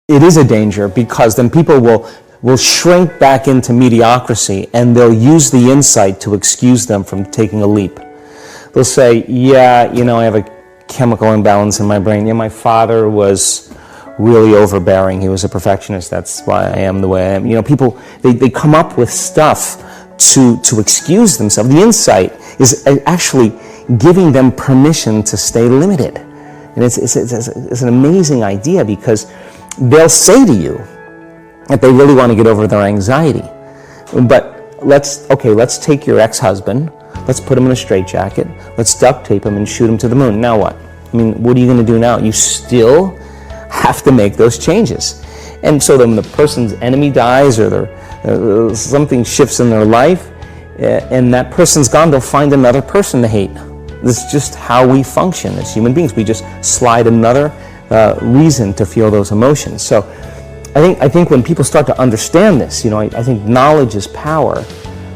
It is a danger, because then people will shrink back into mediocrity, and they'll use the insight to excuse them from taking a leap. They'll say, yeah, I have a chemical imbalance in my brain. Yeah, my father was really overbearing. He was a perfectionist. That's why I am the way I am. People, they come up with stuff to excuse themselves. The insight is actually giving them permission to stay limited. And it's an amazing idea, because they'll say to you that they really want to get over their anxiety. But let's take your ex-husband, let's put him in a straitjacket, let's duct tape him and shoot him to the moon. Now what? What are you going to do now? You still have to make those changes. And so then the person's enemy dies, or something shifts in their life, and that person's gone, they'll find another person to hate. This is just how we function as human beings. We just slide another reason to feel those emotions. So I think when people start to understand this, I think knowledge is power,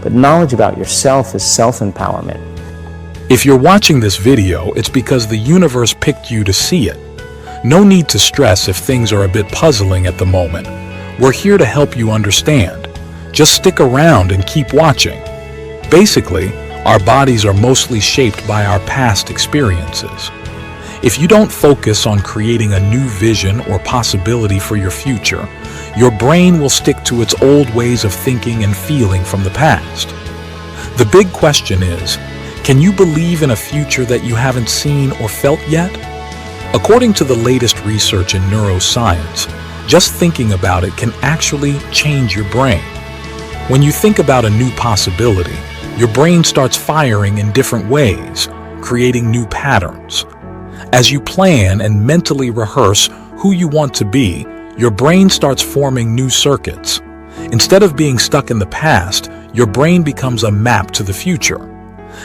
but knowledge about yourself is self-empowerment. If you're watching this video, it's because the universe picked you to see it. No need to stress if things are a bit puzzling at the moment. We're here to help you understand. Just stick around and keep watching. Basically, our bodies are mostly shaped by our past experiences. If you don't focus on creating a new vision or possibility for your future, your brain will stick to its old ways of thinking and feeling from the past. The big question is, can you believe in a future that you haven't seen or felt yet? According to the latest research in neuroscience, just thinking about it can actually change your brain. When you think about a new possibility, your brain starts firing in different ways, creating new patterns. As you plan and mentally rehearse who you want to be, your brain starts forming new circuits. Instead of being stuck in the past, your brain becomes a map to the future.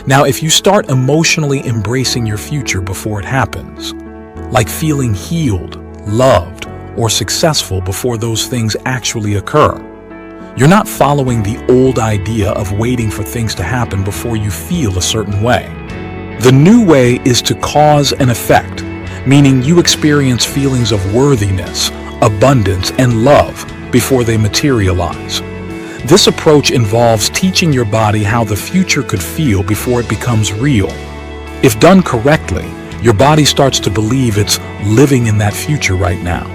Now, if you start emotionally embracing your future before it happens, like feeling healed, loved, or successful before those things actually occur, you're not following the old idea of waiting for things to happen before you feel a certain way. The new way is to cause and effect, meaning you experience feelings of worthiness, abundance, and love before they materialize. This approach involves teaching your body how the future could feel before it becomes real. If done correctly, your body starts to believe it's living in that future right now.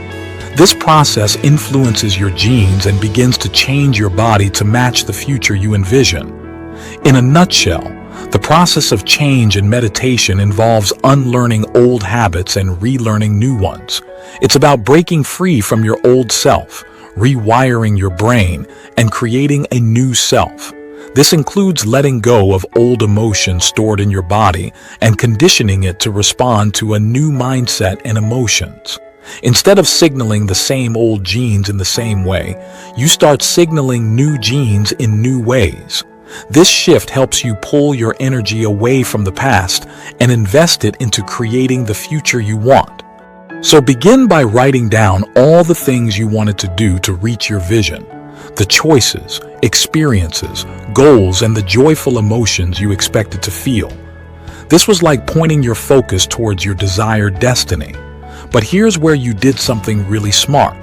This process influences your genes and begins to change your body to match the future you envision. In a nutshell, the process of change in meditation involves unlearning old habits and relearning new ones. It's about breaking free from your old self, rewiring your brain, and creating a new self. This includes letting go of old emotions stored in your body and conditioning it to respond to a new mindset and emotions. Instead of signaling the same old genes in the same way, you start signaling new genes in new ways. This shift helps you pull your energy away from the past and invest it into creating the future you want. So begin by writing down all the things you wanted to do to reach your vision, the choices, experiences, goals, and the joyful emotions you expected to feel. This was like pointing your focus towards your desired destiny. But here's where you did something really smart.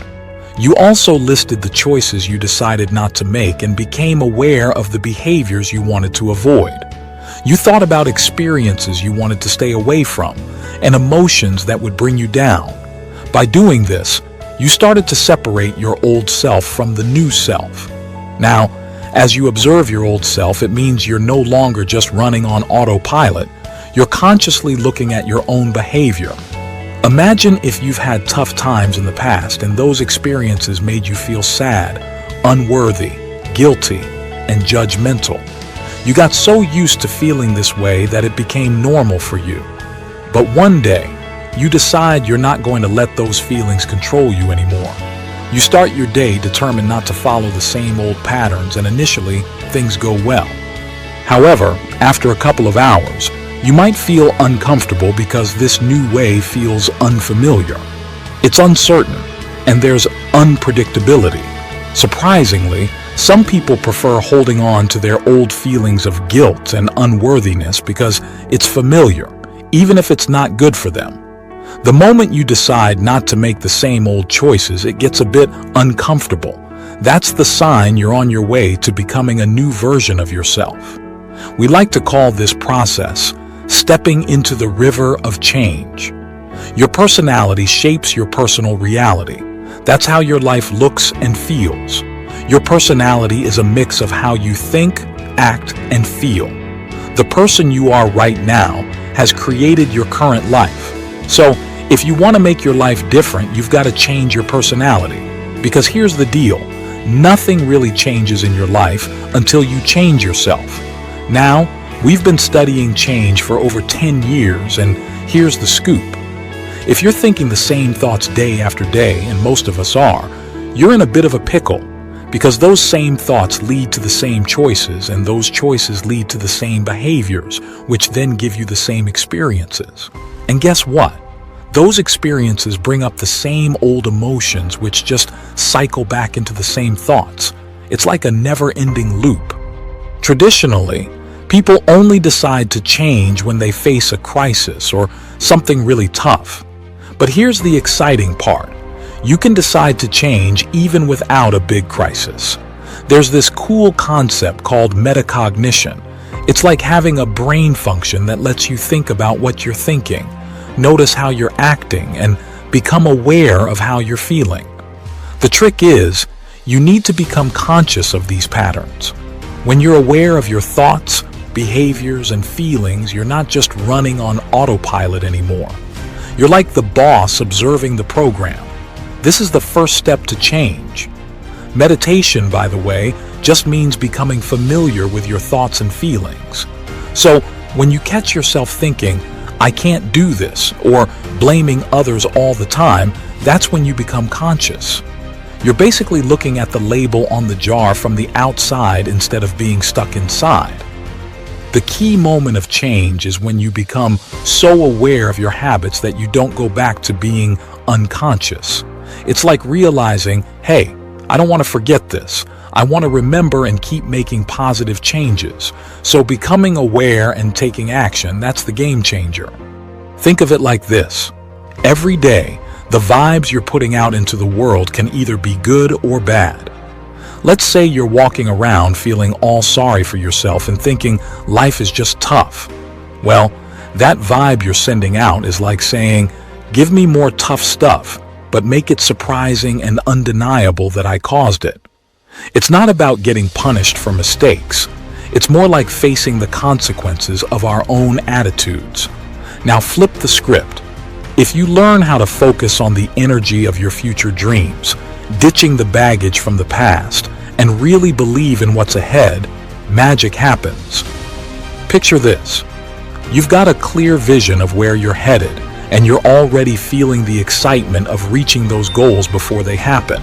You also listed the choices you decided not to make and became aware of the behaviors you wanted to avoid. You thought about experiences you wanted to stay away from and emotions that would bring you down. By doing this, you started to separate your old self from the new self. Now, as you observe your old self, it means you're no longer just running on autopilot. You're consciously looking at your own behavior. Imagine if you've had tough times in the past and those experiences made you feel sad, unworthy, guilty, and judgmental. You got so used to feeling this way that it became normal for you. But one day, you decide you're not going to let those feelings control you anymore. You start your day determined not to follow the same old patterns, and initially, things go well. However, after a couple of hours, you might feel uncomfortable because this new way feels unfamiliar. It's uncertain, and there's unpredictability. Surprisingly, some people prefer holding on to their old feelings of guilt and unworthiness because it's familiar, even if it's not good for them. The moment you decide not to make the same old choices, it gets a bit uncomfortable. That's the sign you're on your way to becoming a new version of yourself. We like to call this process stepping into the river of change. Your personality shapes your personal reality. That's how your life looks and feels. Your personality is a mix of how you think, act, and feel. The person you are right now has created your current life. So, if you want to make your life different, you've got to change your personality. Because here's the deal, nothing really changes in your life until you change yourself. Now, we've been studying change for over 10 years, and here's the scoop. If you're thinking the same thoughts day after day, and most of us are, you're in a bit of a pickle, because those same thoughts lead to the same choices, and those choices lead to the same behaviors, which then give you the same experiences. And guess what? Those experiences bring up the same old emotions, which just cycle back into the same thoughts. It's like a never-ending loop. Traditionally, people only decide to change when they face a crisis or something really tough. But here's the exciting part. You can decide to change even without a big crisis. There's this cool concept called metacognition. It's like having a brain function that lets you think about what you're thinking, notice how you're acting, and become aware of how you're feeling. The trick is, you need to become conscious of these patterns. When you're aware of your thoughts, behaviors, and feelings, you're not just running on autopilot anymore. You're like the boss observing the program. This is the first step to change. Meditation, by the way, just means becoming familiar with your thoughts and feelings. So, when you catch yourself thinking, I can't do this, or blaming others all the time, that's when you become conscious. You're basically looking at the label on the jar from the outside instead of being stuck inside. The key moment of change is when you become so aware of your habits that you don't go back to being unconscious. It's like realizing, hey, I don't want to forget this. I want to remember and keep making positive changes. So becoming aware and taking action, that's the game changer. Think of it like this. Every day, the vibes you're putting out into the world can either be good or bad. Let's say you're walking around feeling all sorry for yourself and thinking life is just tough. Well, that vibe you're sending out is like saying, give me more tough stuff, but make it surprising and undeniable that I caused it. It's not about getting punished for mistakes. It's more like facing the consequences of our own attitudes. Now flip the script. If you learn how to focus on the energy of your future dreams, ditching the baggage from the past, and really believe in what's ahead, magic happens. Picture this. You've got a clear vision of where you're headed, and you're already feeling the excitement of reaching those goals before they happen.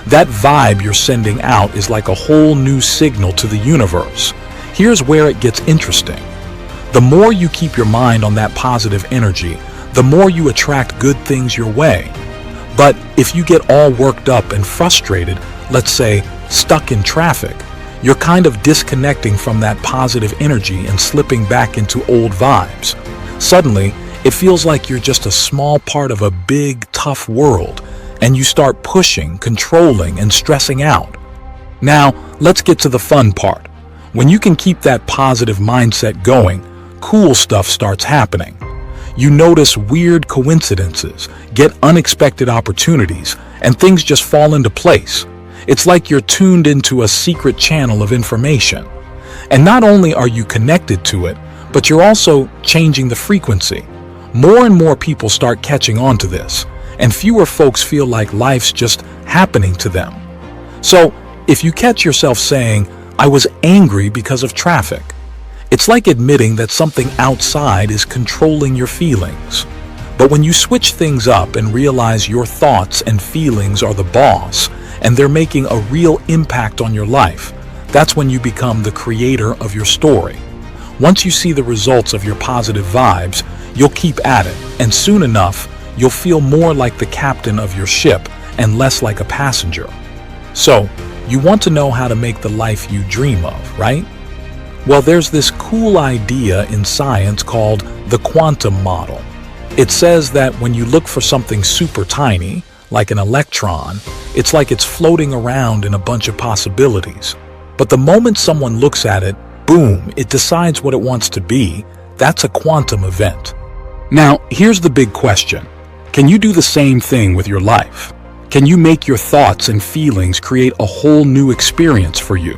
That vibe you're sending out is like a whole new signal to the universe. Here's where it gets interesting. The more you keep your mind on that positive energy, the more you attract good things your way. But if you get all worked up and frustrated, let's say stuck in traffic, you're kind of disconnecting from that positive energy and slipping back into old vibes. Suddenly, it feels like you're just a small part of a big, tough world, and you start pushing, controlling, and stressing out. Now, let's get to the fun part. When you can keep that positive mindset going, cool stuff starts happening. You notice weird coincidences, get unexpected opportunities, and things just fall into place. It's like you're tuned into a secret channel of information. And not only are you connected to it, but you're also changing the frequency. More and more people start catching on to this, and fewer folks feel like life's just happening to them. So, if you catch yourself saying, I was angry because of traffic, it's like admitting that something outside is controlling your feelings. But when you switch things up and realize your thoughts and feelings are the boss, and they're making a real impact on your life, that's when you become the creator of your story. Once you see the results of your positive vibes, you'll keep at it, and soon enough, you'll feel more like the captain of your ship and less like a passenger. So, you want to know how to make the life you dream of, right? Well, there's this cool idea in science called the quantum model. It says that when you look for something super tiny, like an electron, it's like it's floating around in a bunch of possibilities. But the moment someone looks at it, boom, it decides what it wants to be. That's a quantum event. Now, here's the big question. Can you do the same thing with your life? Can you make your thoughts and feelings create a whole new experience for you?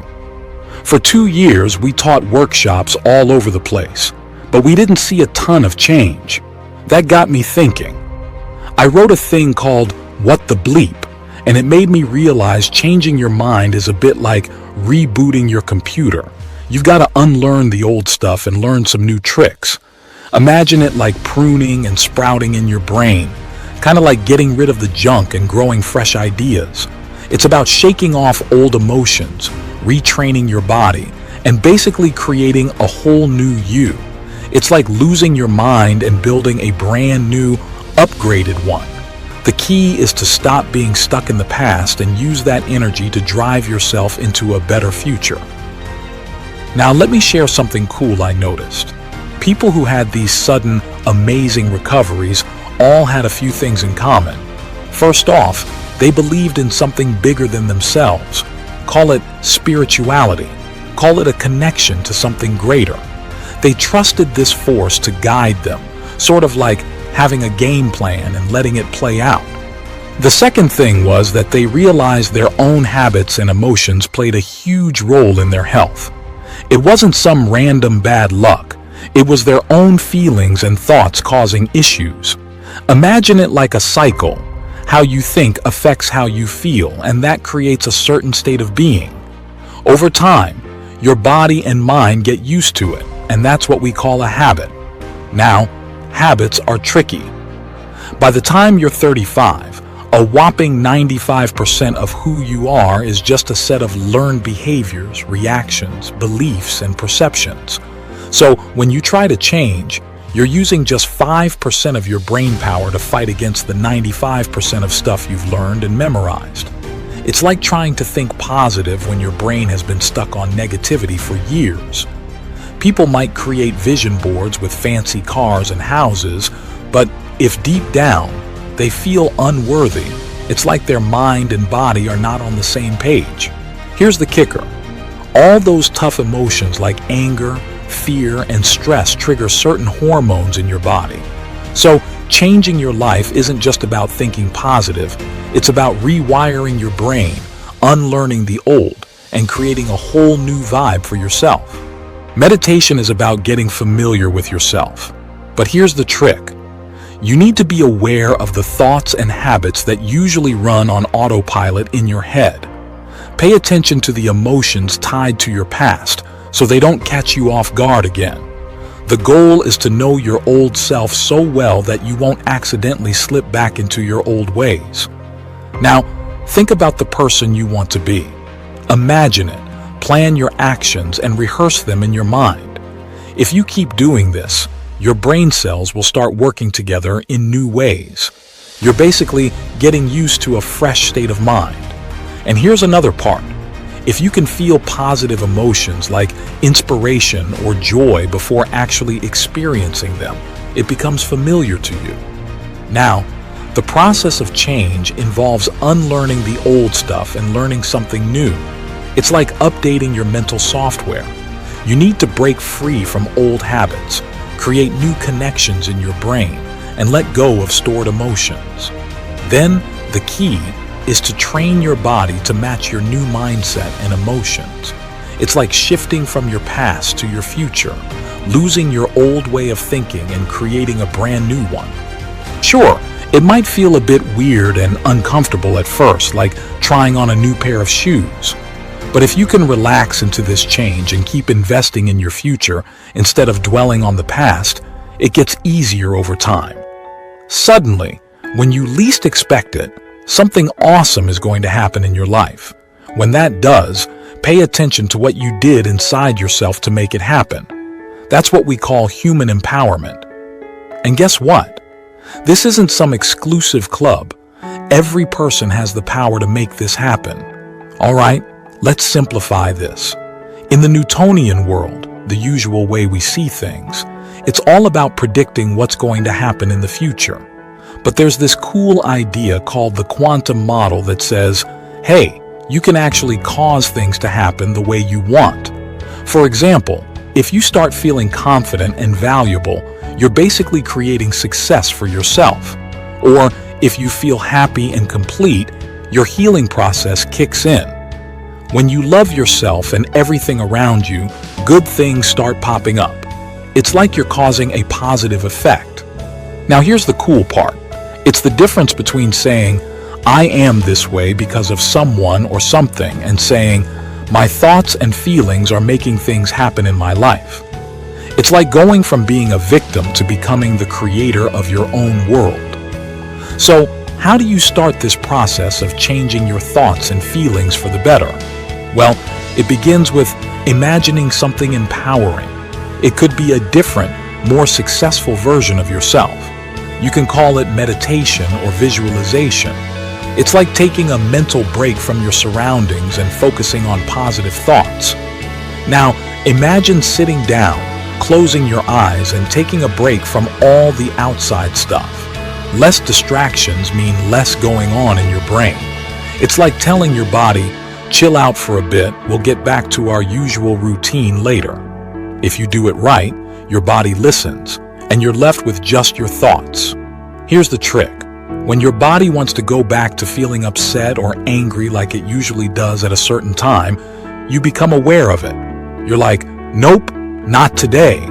For 2 years, we taught workshops all over the place, but we didn't see a ton of change. That got me thinking. I wrote a thing called What the Bleep, and it made me realize changing your mind is a bit like rebooting your computer. You've got to unlearn the old stuff and learn some new tricks. Imagine it like pruning and sprouting in your brain, kind of like getting rid of the junk and growing fresh ideas. It's about shaking off old emotions, retraining your body, and basically creating a whole new you. It's like losing your mind and building a brand new, upgraded one. The key is to stop being stuck in the past and use that energy to drive yourself into a better future. Now let me share something cool I noticed. People who had these sudden, amazing recoveries all had a few things in common. First off, they believed in something bigger than themselves. Call it spirituality. Call it a connection to something greater. They trusted this force to guide them, sort of like having a game plan and letting it play out. The second thing was that they realized their own habits and emotions played a huge role in their health. It wasn't some random bad luck. It was their own feelings and thoughts causing issues. Imagine it like a cycle. How you think affects how you feel, and that creates a certain state of being. Over time, your body and mind get used to it, and that's what we call a habit. Now, habits are tricky. By the time you're 35, a whopping 95% of who you are is just a set of learned behaviors, reactions, beliefs, and perceptions. So when you try to change, you're using just 5% of your brain power to fight against the 95% of stuff you've learned and memorized. It's like trying to think positive when your brain has been stuck on negativity for years. People might create vision boards with fancy cars and houses, but if deep down they feel unworthy, it's like their mind and body are not on the same page. Here's the kicker. All those tough emotions like anger, fear, and stress trigger certain hormones in your body. So, changing your life isn't just about thinking positive, it's about rewiring your brain, unlearning the old, and creating a whole new vibe for yourself. Meditation is about getting familiar with yourself. But here's the trick. You need to be aware of the thoughts and habits that usually run on autopilot in your head. Pay attention to the emotions tied to your past so they don't catch you off guard again. The goal is to know your old self so well that you won't accidentally slip back into your old ways. Now, think about the person you want to be. Imagine it, plan your actions, and rehearse them in your mind. If you keep doing this, your brain cells will start working together in new ways. You're basically getting used to a fresh state of mind. And here's another part. If you can feel positive emotions like inspiration or joy before actually experiencing them, it becomes familiar to you. Now, the process of change involves unlearning the old stuff and learning something new. It's like updating your mental software. You need to break free from old habits, create new connections in your brain, and let go of stored emotions. Then, the key is to train your body to match your new mindset and emotions. It's like shifting from your past to your future, losing your old way of thinking and creating a brand new one. Sure, it might feel a bit weird and uncomfortable at first, like trying on a new pair of shoes. But if you can relax into this change and keep investing in your future instead of dwelling on the past, it gets easier over time. Suddenly, when you least expect it, something awesome is going to happen in your life. When that does, pay attention to what you did inside yourself to make it happen. That's what we call human empowerment. And guess what? This isn't some exclusive club. Every person has the power to make this happen. All right, let's simplify this. In the Newtonian world, the usual way we see things, It's all about predicting what's going to happen in the future. But there's this cool idea called the quantum model that says, hey, you can actually cause things to happen the way you want. For example, if you start feeling confident and valuable, you're basically creating success for yourself. Or if you feel happy and complete, your healing process kicks in. When you love yourself and everything around you, good things start popping up. It's like you're causing a positive effect. Now here's the cool part. It's the difference between saying, I am this way because of someone or something, and saying, my thoughts and feelings are making things happen in my life. It's like going from being a victim to becoming the creator of your own world. So, how do you start this process of changing your thoughts and feelings for the better? Well, it begins with imagining something empowering. It could be a different, more successful version of yourself. You can call it meditation or visualization. It's like taking a mental break from your surroundings and focusing on positive thoughts. Now, imagine sitting down, closing your eyes, and taking a break from all the outside stuff. Less distractions mean less going on in your brain. It's like telling your body, chill out for a bit, we'll get back to our usual routine later. If you do it right, your body listens, and you're left with just your thoughts. Here's the trick. When your body wants to go back to feeling upset or angry like it usually does at a certain time, you become aware of it. You're like, nope, not today.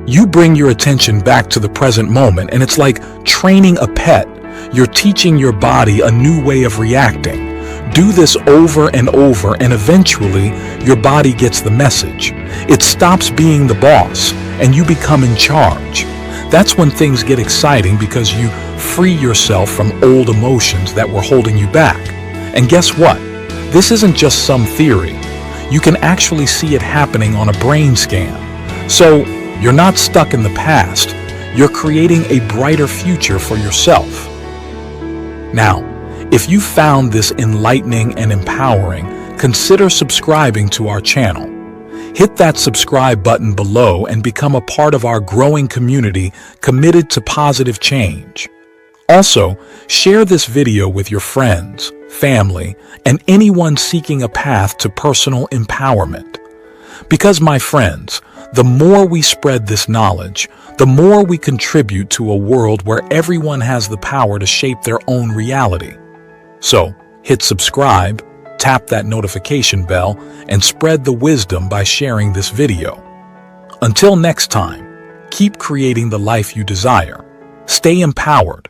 You bring your attention back to the present moment, and it's like training a pet. You're teaching your body a new way of reacting. Do this over and over, and eventually your body gets the message. It stops being the boss, and you become in charge. That's when things get exciting because you free yourself from old emotions that were holding you back. And guess what? This isn't just some theory. You can actually see it happening on a brain scan. So, you're not stuck in the past. You're creating a brighter future for yourself. Now, if you found this enlightening and empowering, consider subscribing to our channel. Hit that subscribe button below and become a part of our growing community committed to positive change. Also, share this video with your friends, family, and anyone seeking a path to personal empowerment. Because, my friends, the more we spread this knowledge, the more we contribute to a world where everyone has the power to shape their own reality. So, hit subscribe, tap that notification bell, and spread the wisdom by sharing this video. Until next time, keep creating the life you desire. Stay empowered.